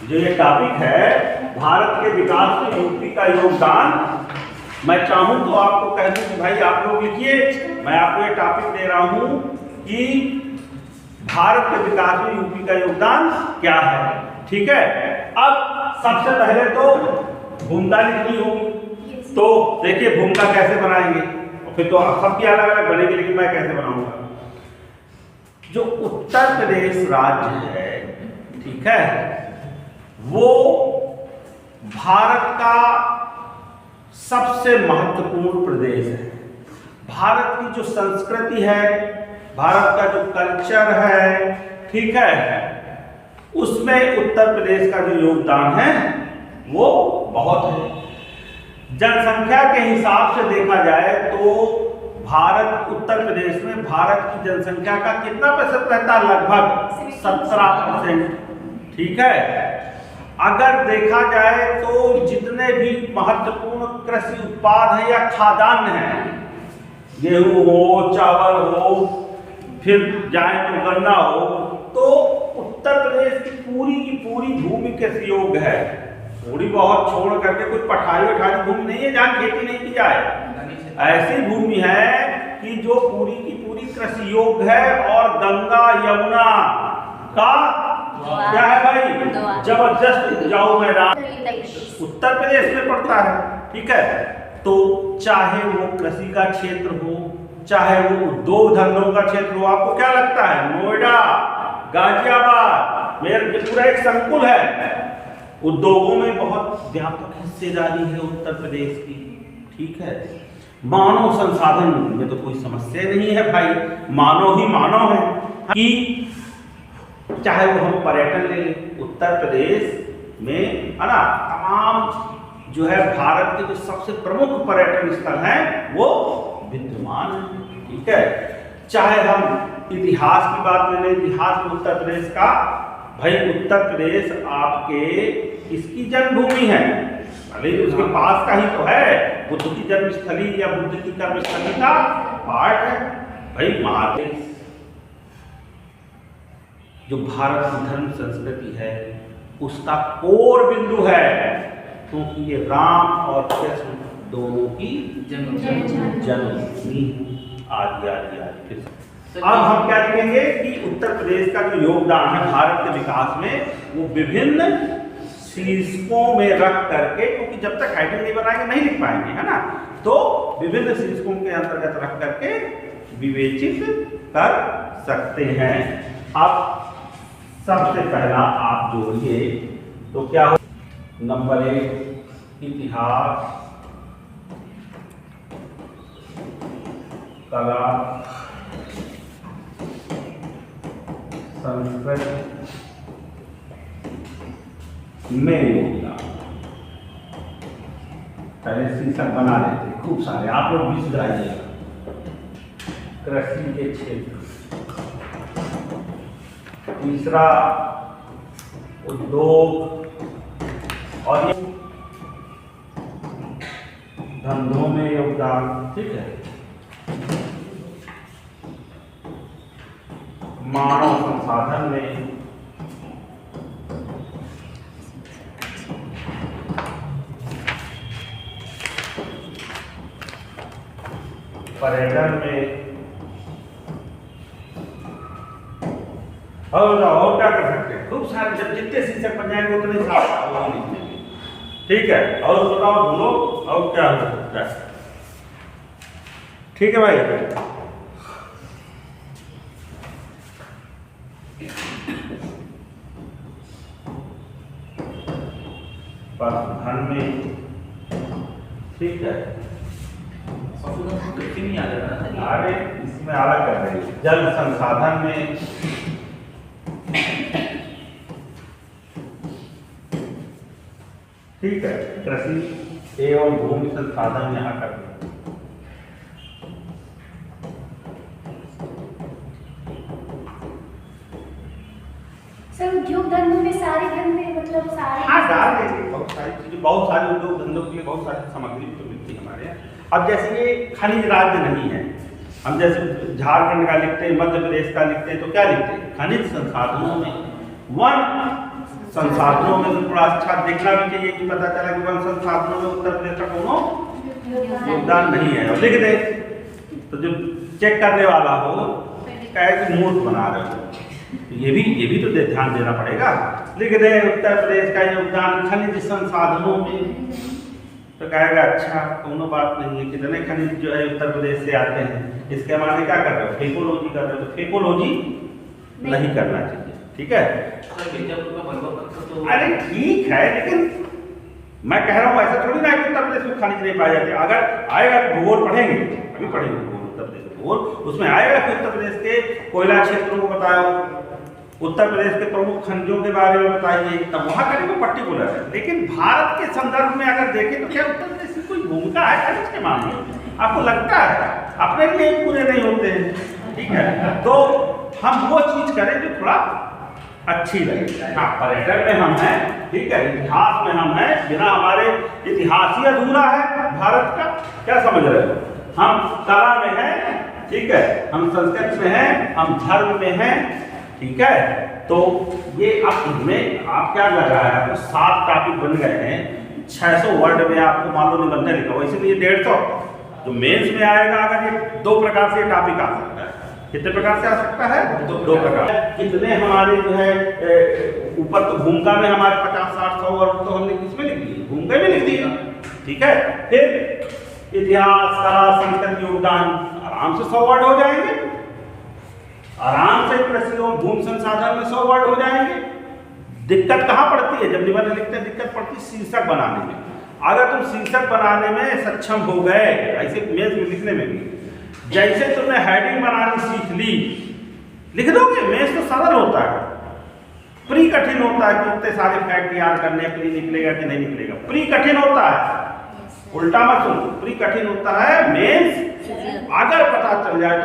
जो ये टॉपिक है भारत के विकास में यूपी का योगदान, मैं चाहूं तो आपको कह दूं कि भाई आप लोग लिखिए, मैं आपको ये टॉपिक दे रहा हूं कि भारत के विकास में यूपी का योगदान क्या है। ठीक है, अब सबसे पहले तो भूमिका लिखनी होगी। तो देखिए भूमिका कैसे बनाएंगे, फिर तो सबकी अलग अलग बनेगी, लेकिन मैं कैसे बनाऊंगा। जो उत्तर प्रदेश राज्य है, ठीक है, वो भारत का सबसे महत्वपूर्ण प्रदेश है। भारत की जो संस्कृति है, भारत का जो कल्चर है, ठीक है, उसमें उत्तर प्रदेश का जो योगदान है वो बहुत है। जनसंख्या के हिसाब से देखा जाए तो भारत, उत्तर प्रदेश में भारत की जनसंख्या का कितना प्रतिशत रहता है? लगभग 17%। ठीक है, अगर देखा जाए तो जितने भी महत्वपूर्ण कृषि उत्पाद है या खाद्यान्न है, गेहूं हो, चावल हो, फिर जाए तो गन्ना हो, तो उत्तर प्रदेश की पूरी भूमि कृषि योग्य है। थोड़ी बहुत छोड़ करके कोई पठारी वठारी भूमि नहीं है जहाँ खेती नहीं की जाए। ऐसी भूमि है कि जो पूरी की पूरी कृषि योग्य है, और गंगा यमुना का क्या है भाई, जबरदस्त उपजाऊ मैदान उत्तर प्रदेश में पड़ता है। ठीक है, तो चाहे वो कृषि का क्षेत्र हो, चाहे वो उद्योग धंधों का क्षेत्र हो, आपको क्या लगता है नोएडा, गाजियाबाद, मेरे पूरा एक संकुल है, उद्योगों में बहुत व्यापक हिस्सेदारी है उत्तर प्रदेश की। ठीक है, मानव संसाधन में तो कोई समस्या नहीं है भाई, मानव ही मानव है कि चाहे वो हम पर्यटन ले लें, उत्तर प्रदेश में है ना, तमाम जो है भारत के जो सबसे प्रमुख पर्यटन स्थल हैं वो विद्यमान है। ठीक है, चाहे हम इतिहास की बात ले लें, इतिहास में उत्तर प्रदेश का, भाई उत्तर प्रदेश आपके किसकी जन्मभूमि है? भले ही उसके पास का ही तो है, बुद्ध की जन्मस्थली या बुद्ध की कर्मस्थली का पार्ट है भाई महादेश। जो भारत की धर्म संस्कृति है उसका कोर बिंदु है, क्योंकि ये राम और कृष्ण दोनों की जन्मभूमि आदि। अब हम क्या लिखेंगे कि उत्तर प्रदेश का जो योगदान है भारत के विकास में, वो विभिन्न शीर्षकों में रख करके, क्योंकि जब तक हेडिंग नहीं बनाएंगे नहीं लिख पाएंगे, है ना, तो विभिन्न शीर्षकों के अंतर्गत रख करके विवेचित कर सकते हैं। अब सबसे पहला आप जोड़िए तो क्या हो, नंबर 1 इतिहास, कला, संस्कृति में योगदान। पहले शीर्षक बना लेते खूब सारे, आप लोग भी सुधारिएगा। कृषि के क्षेत्र, तीसरा उद्योग और धंधों में योगदान। ठीक है, मानव संसाधन में, पर्यटन में, और क्या कर सकते हैं, खूब सारे, जब जितने शीर्षक बन जाएंगे उतने सारे। ठीक है, और बताओ बोलो और क्या हो सकता है। ठीक है भाई, पशुधन में, ठीक है, अरे इसमें अलग कर रही है, जल संसाधन में, ठीक है, कृषि एवं भूमि संसाधन यहाँ कर दें। सर उद्योग धंधों में सारे धंधे, मतलब सारे, हाँ डाल देंगे, बहुत सारी चीजें, बहुत सारे उद्योग धंधों के लिए बहुत सारी सामग्री तो मिलती है हमारे यहाँ। अब जैसे ये खनिज राज्य नहीं है, हम जैसे झारखंड का लिखते हैं, मध्य प्रदेश का लिखते हैं, तो क्या लिखते हैं? खनिज संसाधनों में, वन संसाधनों में तो थोड़ा अच्छा देखना भी चाहिए कि पता चला कि वन संसाधनों में उत्तर प्रदेश का कोनो योगदान नहीं है, और लिख दे तो जो चेक करने वाला हो कहे कि मूर्ख बना रहे हो। ये भी तो ध्यान देना पड़ेगा। लिख दे उत्तर प्रदेश का योगदान खनिज संसाधनों में, तो कहेगा अच्छा कोनो बात नहीं है, कितने खनिज जो है उत्तर प्रदेश से आते हैं, इसके माने क्या कर रहे हो, फेकोलॉजी कर रहे हो, तो फेकोलॉजी नहीं करना चाहिए, ठीक है। अरे ठीक है, लेकिन मैं कह रहा हूँ ऐसा थोड़ी ना कि उत्तर प्रदेश में खनिज नहीं पाए जाते। अगर आएगा भूगोल पढ़ेंगे, अभी पढ़ेंगे भूगोल, उत्तर प्रदेश भूगोल, उसमें आएगा कि उत्तर प्रदेश के कोयला क्षेत्रों को बताओ, उत्तर प्रदेश के प्रमुख खनिजों के बारे में बताइए, तब वहाँ करेंगे पर्टिकुलर है। लेकिन भारत के संदर्भ में अगर देखें तो क्या उत्तर प्रदेश की कोई भूमिका है खनिज के मामले में? आपको लगता है? अपने लिए पूरे नहीं होते हैं, ठीक है। तो हम वो चीज करें जो थोड़ा अच्छी लगे। हाँ, पर्यटन में हम हैं, ठीक है, इतिहास में हम हैं, बिना हमारे इतिहास ही अधूरा है भारत का, क्या समझ रहे हो। हम कला में हैं, ठीक है, हम संस्कृत में हैं, हम धर्म में हैं, ठीक है। तो ये अब इनमें आप क्या कर रहा है, आपको 7 टॉपिक बन गए हैं, 600 वर्ड में आपको मान लो निबंधन लिखा हुआ, इसीलिए 150। तो मेंस में आएगा अगर ये 2 प्रकार से टॉपिक आ सकता है। कितने प्रकार से आ सकता है? 2 प्रकार। कितने हमारे जो है ऊपर तो भूमिका में हमारे 50, 60, 100 वर्ड तो हमने किसमें लिख दिए, भूमिका में लिख दिया, ठीक है। फिर इतिहास, कला, संस्कृत, योगदान, आराम से 100 वर्ड हो जाएंगे, आराम से कृषि भूमि संसाधन में 100 वर्ड हो जाएंगे। दिक्कत कहाँ पड़ती है जब निबंध लिखते हैं? दिक्कत पड़ती है शीर्षक बनाने में। अगर तुम शीर्षक बनाने में सक्षम हो गए, ऐसे मेज में लिखने में भी, जैसे तुमने हेडिंग बनानी सीख ली, लिख दोगे। मेज तो सरल होता है, प्री कठिन होता है कि इतने सारे फैक्ट याद करने, प्री निकलेगा कि नहीं निकलेगा, प्री कठिन होता है। उल्टा मत सुनो, प्री कठिन होता है, मेंस अगर पता चल जाए तो